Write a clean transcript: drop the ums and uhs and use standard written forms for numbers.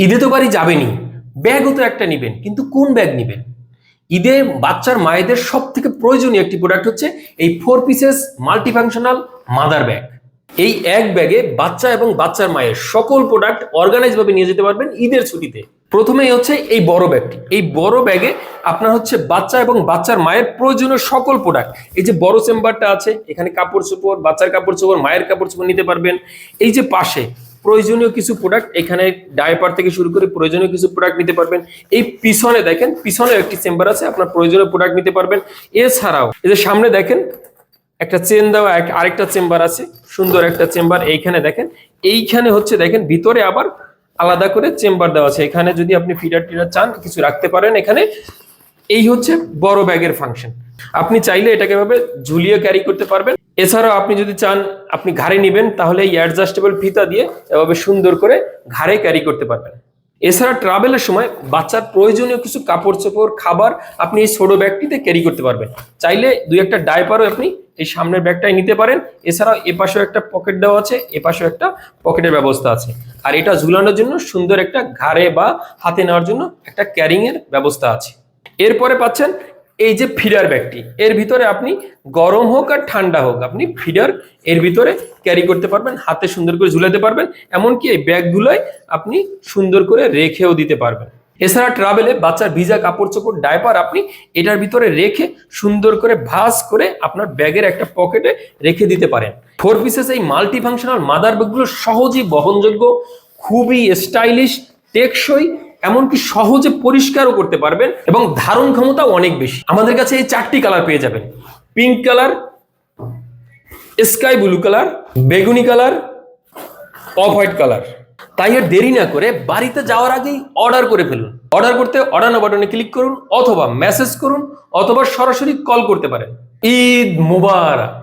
ঈদে তো বাড়ি যাবেনই, ব্যাগও তো একটা নিবেন, কিন্তু কোন ব্যাগ নিবেন? ঈদে বাচ্চার মায়েদের সব থেকে প্রয়োজনীয় একটি প্রোডাক্ট হচ্ছে এই 4 পিসেস মাল্টিফাংশনাল মাদার ব্যাগ। এই এক ব্যাগে বাচ্চা এবং বাচ্চার মায়ের সকল প্রোডাক্ট অর্গানাইজ ভাবে নিয়ে যেতে পারবেন ঈদের ছুটিতে। প্রথমেই হচ্ছে এই বড় ব্যাগটি। এই বড় ব্যাগে আপনার হচ্ছে বাচ্চা এবং বাচ্চার মায়ের প্রয়োজনীয় সকল প্রোডাক্ট, এই যে বড় চেম্বারটা আছে, এখানে কাপড় চোপড়, বাচ্চার কাপড় চোপড়, মায়ের কাপড় চোপড় নিতে পারবেন। এই যে পাশে প্রয়োজনীয় কিছু প্রোডাক্ট, এখানে ডায়াপার থেকে শুরু করে প্রয়োজনীয় কিছু প্রোডাক্ট নিতে পারবেন। এই পিছনে দেখেন, পিছনে একটি চেম্বার আছে, আপনার প্রয়োজনীয় প্রোডাক্ট নিতে পারবেন। এছাড়াও এই যে সামনে দেখেন একটা চেন দেওয়া আরেকটা চেম্বার আছে, সুন্দর একটা চেম্বার। এইখানে দেখেন, এইখানে হচ্ছে দেখেন ভিতরে আবার আলাদা করে চেম্বার দেওয়া আছে। এখানে যদি আপনি ফিডার টিডার চান কিছু রাখতে পারেন এখানে। এই হচ্ছে বড় ব্যাগের ফাংশন। আপনি চাইলে এটাকে এভাবে ঝুলিয়ে ক্যারি করতে পারবেন। এছাড়াও আপনি যদি চান আপনি ঘাড়ে নিবেন, তাহলে এই অ্যাডজাস্টেবল ফিতা দিয়ে এভাবে সুন্দর করে ঘাড়ে ক্যারি করতে পারবেন। এছাড়া ট্রাভেলের সময় বাচ্চার প্রয়োজনীয় কিছু কাপড় চোপড়, খাবার আপনি এই ছোট ব্যাগটিতে ক্যারি করতে পারবেন। চাইলে দুই একটা ডায়পারও আপনি এই সামনের ব্যাগটাই নিতে পারেন। এছাড়াও এপাশেও একটা পকেট দেওয়া আছে, এপাশেও একটা পকেটের ব্যবস্থা আছে। আর এটা ঝুলানোর জন্য সুন্দর একটা ঘাড়ে বা হাতে নেওয়ার জন্য একটা ক্যারিং এর ব্যবস্থা আছে। এরপরে পাচ্ছেন এই যে ফিডার ব্যাগটি। এর ভিতরে আপনি গরম হোক আর ঠান্ডা হোক, আপনি ফিডার এর ভিতরে ক্যারি করতে পারবেন, হাতে সুন্দর করে ঝুলাতে পারবেন। এমনকি এই ব্যাগগুলোয় আপনি সুন্দর করে রেখেও দিতে পারবেন। এছাড়া ট্রাভেলে বাচ্চার ভিজা কাপড় চোপড়, ডায়পার আপনি এটার ভিতরে রেখে সুন্দর করে ভাঁজ করে আপনার ব্যাগের একটা পকেটে রেখে দিতে পারেন। 4 পিসেস এই মাল্টিফাংশনাল মাদার ব্যাগগুলো সহজেই বহনযোগ্য, খুবই স্টাইলিশ, টেকসই, এমনকি সহজে পরিষ্কারও করতে পারবেন এবং ধারণ ক্ষমতাও অনেক বেশি। আমাদের কাছে এই 4টি কালার পেয়ে যাবেন: pink colour, sky blue colour, বেগুনি কালার, অফ হোয়াইট কালার। তাই আর দেরি না করে বাড়িতে যাওয়ার আগেই অর্ডার করে ফেলুন। অর্ডার করতে অর্ডার নাও বাটনে ক্লিক করুন, অথবা মেসেজ করুন, অথবা সরাসরি কল করতে পারেন। ঈদ মুবারক।